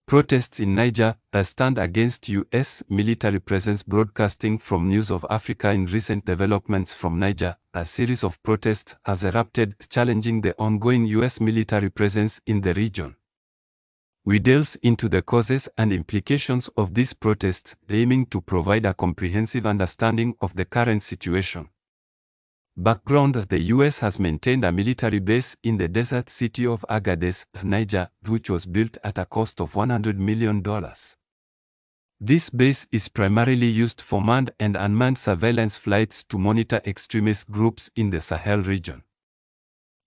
Protests in Niger, a stand against U.S. military presence. Broadcasting from News of Africa. In recent developments from Niger, a series of protests has erupted challenging the ongoing U.S. military presence in the region. We delve into the causes and implications of these protests, aiming to provide a comprehensive understanding of the current situation. Background: the U.S. has maintained a military base in the desert city of Agadez, Niger, which was built at a cost of $100 million. This base is primarily used for manned and unmanned surveillance flights to monitor extremist groups in the Sahel region.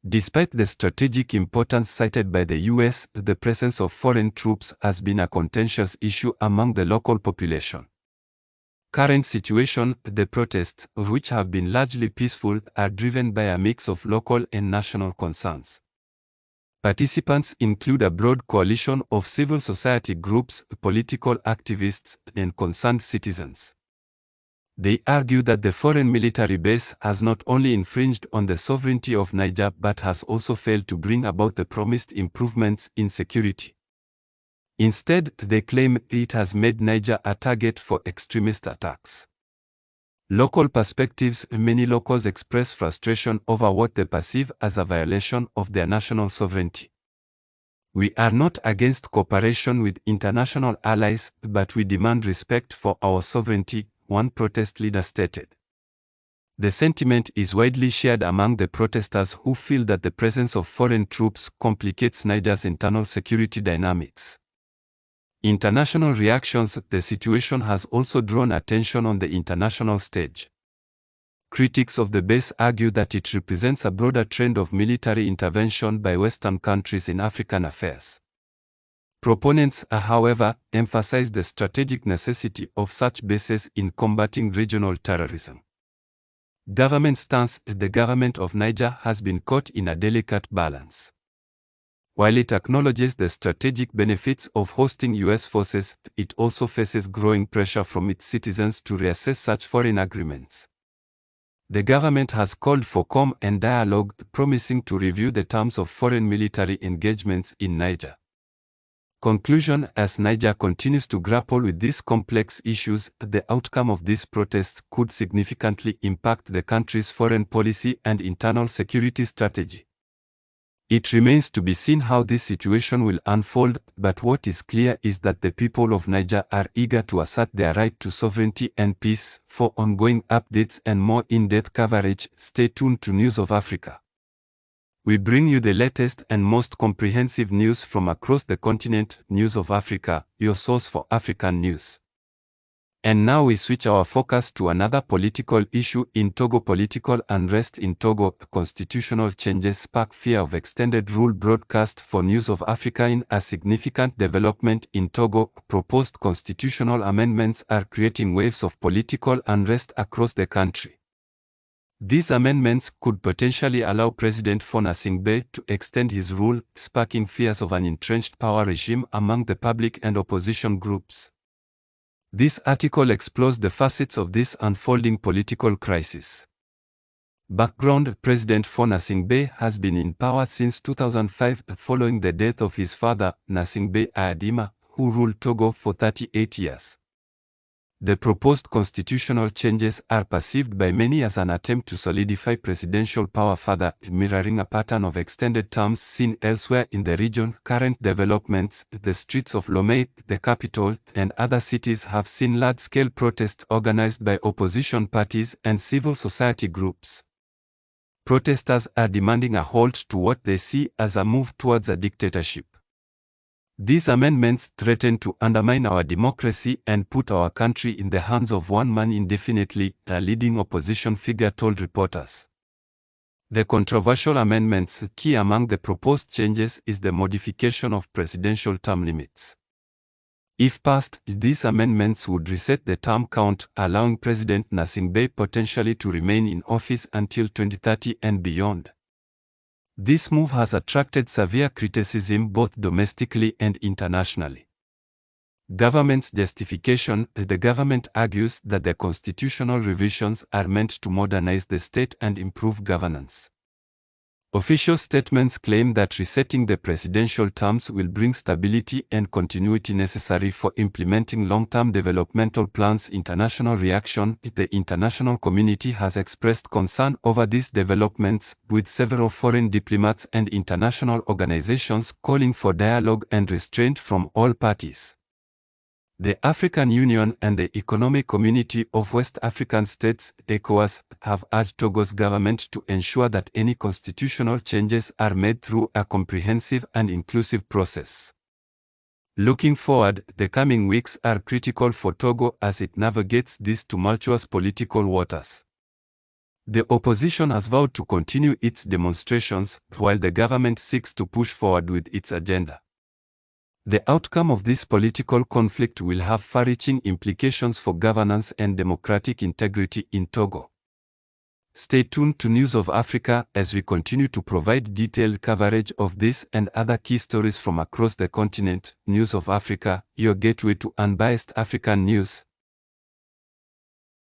Despite the strategic importance cited by the U.S., the presence of foreign troops has been a contentious issue among the local population. Current situation: the protests, which have been largely peaceful, are driven by a mix of local and national concerns. Participants include a broad coalition of civil society groups, political activists, and concerned citizens. They argue that the foreign military base has not only infringed on the sovereignty of Niger but has also failed to bring about the promised improvements in security. Instead, they claim it has made Niger a target for extremist attacks. Local perspectives: many locals express frustration over what they perceive as a violation of their national sovereignty. "We are not against cooperation with international allies, but we demand respect for our sovereignty," one protest leader stated. The sentiment is widely shared among the protesters, who feel that the presence of foreign troops complicates Niger's internal security dynamics. International reactions: the situation has also drawn attention on the international stage. Critics of the base argue that it represents a broader trend of military intervention by Western countries in African affairs. Proponents, however, emphasize the strategic necessity of such bases in combating regional terrorism. Government stance: the government of Niger has been caught in a delicate balance. While it acknowledges the strategic benefits of hosting U.S. forces, it also faces growing pressure from its citizens to reassess such foreign agreements. The government has called for calm and dialogue, promising to review the terms of foreign military engagements in Niger. Conclusion: as Niger continues to grapple with these complex issues, the outcome of these protests could significantly impact the country's foreign policy and internal security strategy. It remains to be seen how this situation will unfold, but what is clear is that the people of Niger are eager to assert their right to sovereignty and peace. For ongoing updates and more in-depth coverage, stay tuned to News of Africa. We bring you the latest and most comprehensive news from across the continent. News of Africa, your source for African news. And now we switch our focus to another political issue in Togo. Political unrest in Togo. Constitutional changes spark fear of extended rule. Broadcast for News of Africa. In a significant development in Togo, proposed constitutional amendments are creating waves of political unrest across the country. These amendments could potentially allow President Faure Singbe to extend his rule, sparking fears of an entrenched power regime among the public and opposition groups. This article explores the facets of this unfolding political crisis. Background: President Faure Singbe has been in power since 2005 following the death of his father, Gnassingbé Eyadéma, who ruled Togo for 38 years. The proposed constitutional changes are perceived by many as an attempt to solidify presidential power further, mirroring a pattern of extended terms seen elsewhere in the region. Current developments: the streets of Lomé, the capital, and other cities have seen large-scale protests organized by opposition parties and civil society groups. Protesters are demanding a halt to what they see as a move towards a dictatorship. These amendments threaten to undermine our democracy and put our country in the hands of one man indefinitely, a leading opposition figure told reporters. The controversial amendments: key among the proposed changes is the modification of presidential term limits. If passed, these amendments would reset the term count, allowing President Gnassingbé potentially to remain in office until 2030 and beyond. This move has attracted severe criticism both domestically and internationally. Government's justification: the government argues that the constitutional revisions are meant to modernize the state and improve governance. Official statements claim that resetting the presidential terms will bring stability and continuity necessary for implementing long-term developmental plans. International reaction: the international community has expressed concern over these developments, with several foreign diplomats and international organizations calling for dialogue and restraint from all parties. The African Union and the Economic Community of West African States, ECOWAS, have urged Togo's government to ensure that any constitutional changes are made through a comprehensive and inclusive process. Looking forward, the coming weeks are critical for Togo as it navigates these tumultuous political waters. The opposition has vowed to continue its demonstrations, while the government seeks to push forward with its agenda. The outcome of this political conflict will have far-reaching implications for governance and democratic integrity in Togo. Stay tuned to News of Africa as we continue to provide detailed coverage of this and other key stories from across the continent. News of Africa, your gateway to unbiased African news.